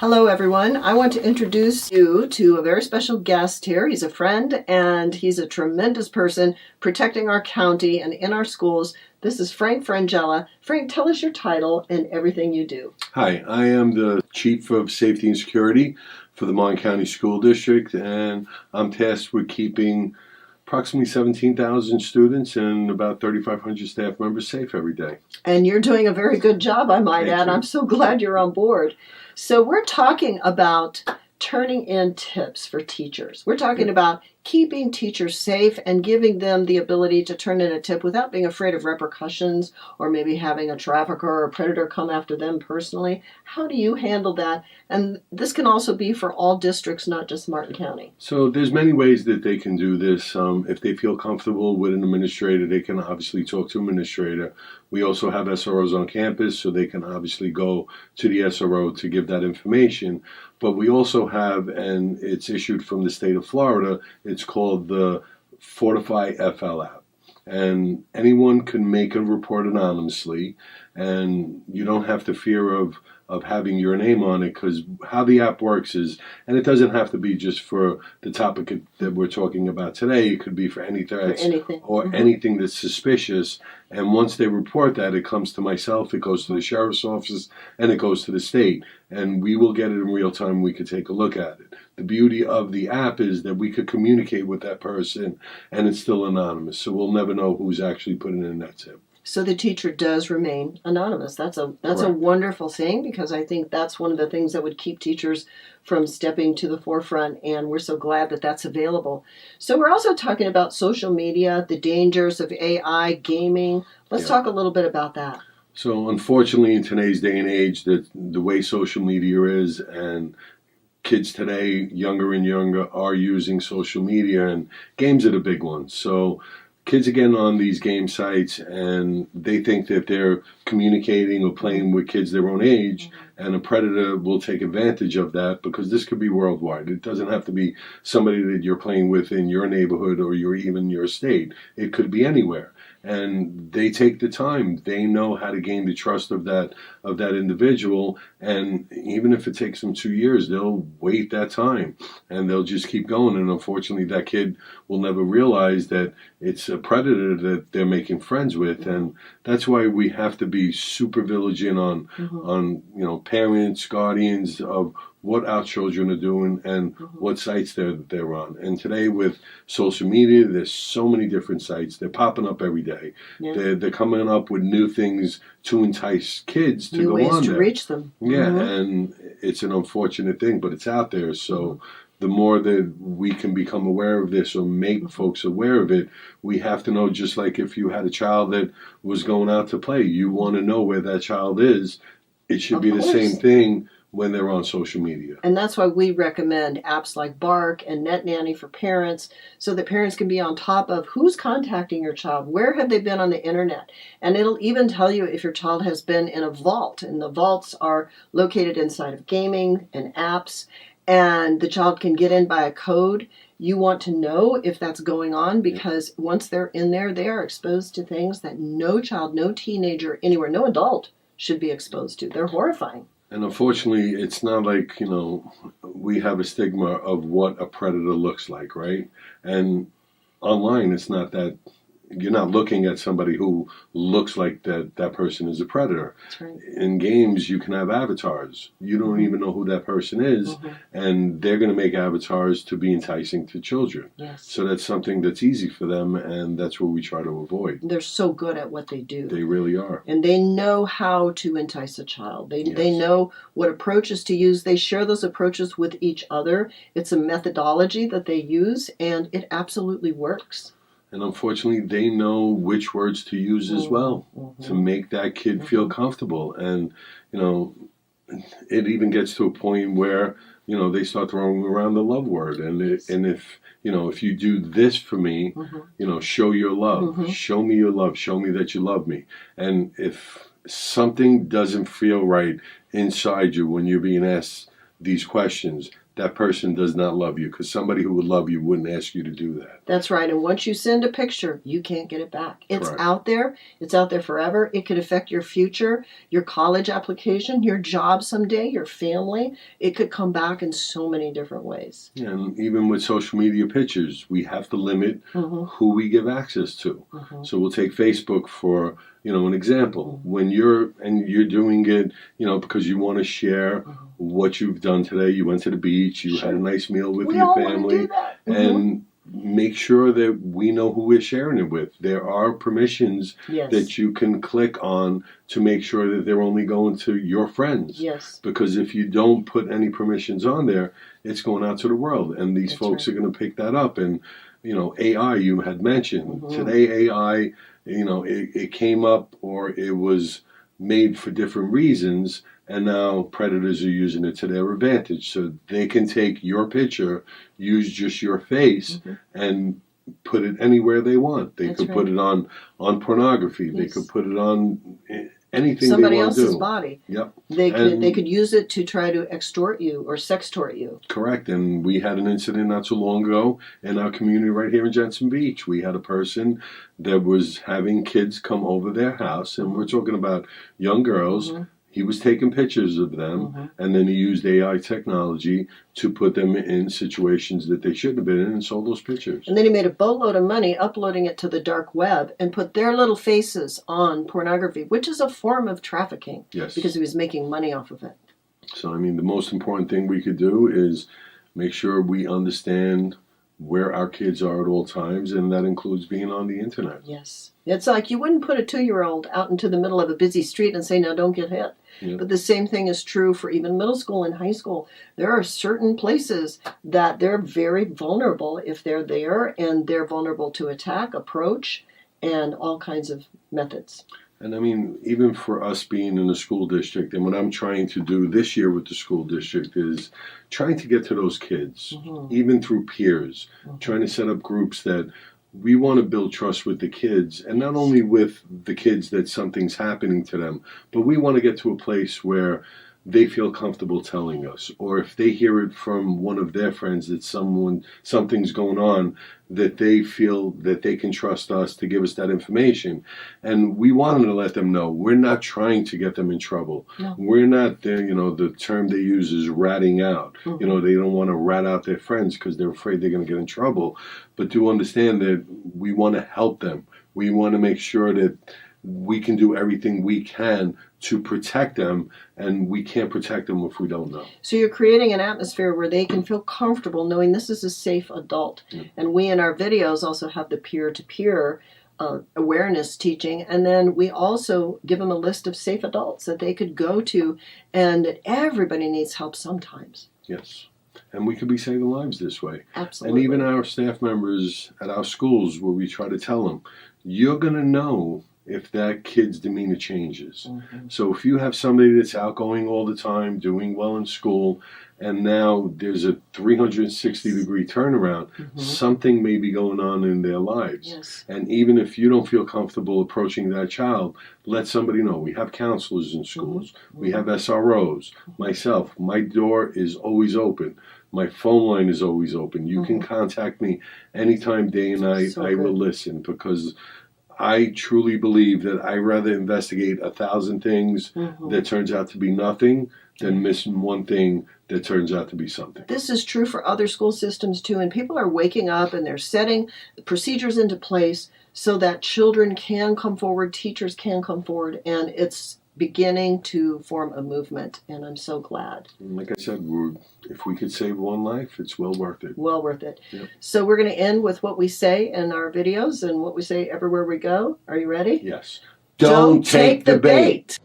Hello, everyone. I want to introduce you to a very special guest here. He's a friend, and he's a tremendous person protecting our county and in our schools. This is Frank Frangella. Frank, tell us your title and everything you do. Hi, I am the Chief of Safety and Security for the Mon County School District, and I'm tasked with keeping approximately 17,000 students and about 3,500 staff members safe every day. And you're doing a very good job, I might add. I'm so glad you're on board. So we're talking about turning in tips for teachers. We're talking about keeping teachers safe and giving them the ability to turn in a tip without being afraid of repercussions or maybe having a trafficker or a predator come after them personally. How do you handle that? And this can also be for all districts, not just Martin County. So there's many ways that they can do this. If they feel comfortable with an administrator, they can obviously talk to an administrator. We also have SROs on campus, so they can obviously go to the SRO to give that information. But we also have, and it's issued from the state of Florida, it's called the Fortify FL app. And anyone can make a report anonymously, and you don't have to fear of having your name on it, because how the app works is, and it doesn't have to be just for the topic that we're talking about today, it could be for any threats or anything that's suspicious. And once they report that, it comes to myself, it goes to the sheriff's office, and it goes to the state. And we will get it in real time, we could take a look at it. The beauty of the app is that we could communicate with that person, and it's still anonymous, so we'll never know who's actually putting in that tip. So the teacher does remain anonymous. That's a wonderful thing, because I think that's one of the things that would keep teachers from stepping to the forefront, and we're so glad that that's available. So we're also talking about social media, the dangers of AI, gaming. Let's talk a little bit about that. So unfortunately, in today's day and age, the way social media is, and kids today, younger and younger, are using social media, and games are the big ones. So kids are getting on these game sites, and they think that they're communicating or playing with kids their own age, and a predator will take advantage of that, because this could be worldwide. It doesn't have to be somebody that you're playing with in your neighborhood or even your state. It could be anywhere. And they take the time. They know how to gain the trust of that individual, and even if it takes them 2 years, they'll wait that time, and they'll just keep going. And unfortunately, that kid will never realize that it's a predator that they're making friends with. And that's why we have to be super vigilant on parents, guardians of what our children are doing and what sites they're on. And today with social media, there's so many different sites. They're popping up every day. Yeah. They're coming up with new things to entice kids to go on there. New ways to reach them. Yeah, and it's an unfortunate thing, but it's out there. So the more that we can become aware of this or make folks aware of it, we have to know, just like if you had a child that was going out to play, you want to know where that child is. It should be the same thing when they're on social media. And that's why we recommend apps like Bark and Net Nanny for parents, so that parents can be on top of who's contacting your child, where have they been on the internet. And it'll even tell you if your child has been in a vault, and the vaults are located inside of gaming and apps, and the child can get in by a code. You want to know if that's going on, because once they're in there, they are exposed to things that no child, no teenager anywhere, no adult should be exposed to. They're horrifying. And unfortunately, it's not like, we have a stigma of what a predator looks like, right? And online, it's not that, you're not looking at somebody who looks like that person is a predator. That's right. In games, you can have avatars. You don't even know who that person is, and they're going to make avatars to be enticing to children. Yes. So that's something that's easy for them, and that's what we try to avoid. They're so good at what they do. They really are. And they know how to entice a child. They know what approaches to use. They share those approaches with each other. It's a methodology that they use, and it absolutely works. And unfortunately, they know which words to use as well to make that kid feel comfortable. And, it even gets to a point where, they start throwing around the love word. And if you do this for me, show your love. Show me your love. Show me that you love me. And if something doesn't feel right inside you when you're being asked these questions, that person does not love you, because somebody who would love you wouldn't ask you to do that. That's right. And once you send a picture, you can't get it back. It's Correct. out there. It's out there forever. It could affect your future, your college application, your job someday, your family. It could come back in so many different ways. And even with social media pictures, we have to limit who we give access to. So we'll take Facebook for, an example. When you're doing it, because you want to share what you've done today. You went to the beach, you had a nice meal with your family, and make sure that we know who we're sharing it with. There are permissions that you can click on to make sure that they're only going to your friends. Yes. Because if you don't put any permissions on there, it's going out to the world, and these folks are going to pick that up. And AI, you had mentioned today, AI, it came up, or it was made for different reasons, and now predators are using it to their advantage. So they can take your picture, use just your face, and put it anywhere they want. They could put it on pornography. They could put it on anything somebody they want to do. else's body. Yep. They could use it to try to extort you or sextort you. Correct. And we had an incident not too long ago in our community right here in Jensen Beach. We had a person that was having kids come over their house, and we're talking about young girls. He was taking pictures of them, and then he used AI technology to put them in situations that they shouldn't have been in, and sold those pictures. And then he made a boatload of money uploading it to the dark web and put their little faces on pornography, which is a form of trafficking. Yes. Because he was making money off of it. So, the most important thing we could do is make sure we understand where our kids are at all times, and that includes being on the internet. Yes. It's like you wouldn't put a 2-year-old out into the middle of a busy street and say, "Now don't get hit." Yep. But the same thing is true for even middle school and high school. There are certain places that they're very vulnerable if they're there, and they're vulnerable to attack, approach, and all kinds of methods. And even for us being in the school district, and what I'm trying to do this year with the school district is trying to get to those kids, even through peers, trying to set up groups that we want to build trust with the kids, and not only with the kids that something's happening to them, but we want to get to a place where they feel comfortable telling us, or if they hear it from one of their friends that something's going on, that they feel that they can trust us to give us that information. And we want to let them know we're not trying to get them in trouble. No. We're not there, the term they use is ratting out. They don't want to rat out their friends because they're afraid they're going to get in trouble. But do understand that we want to help them. We want to make sure that we can do everything we can to protect them, and we can't protect them if we don't know. So you're creating an atmosphere where they can feel comfortable knowing this is a safe adult. And we in our videos also have the peer-to-peer awareness teaching, and then we also give them a list of safe adults that they could go to, and everybody needs help sometimes. Yes. And we could be saving lives this way. Absolutely. And even our staff members at our schools, where we try to tell them, you're going to know if that kid's demeanor changes. So if you have somebody that's outgoing all the time, doing well in school, and now there's a 360-degree turnaround, something may be going on in their lives. Yes. And even if you don't feel comfortable approaching that child, let somebody know. We have counselors in schools. We have SROs. Myself, my door is always open. My phone line is always open. You can contact me anytime, day and night. I will listen, because I truly believe that I'd rather investigate 1,000 things that turns out to be nothing than missing one thing that turns out to be something. This is true for other school systems too, and people are waking up and they're setting procedures into place so that children can come forward, teachers can come forward, and it's beginning to form a movement, and I'm so glad. Like I said, if we could save one life, it's well worth it. Well worth it. Yep. So we're going to end with what we say in our videos and what we say everywhere we go. Are you ready? Yes. Don't take the bait.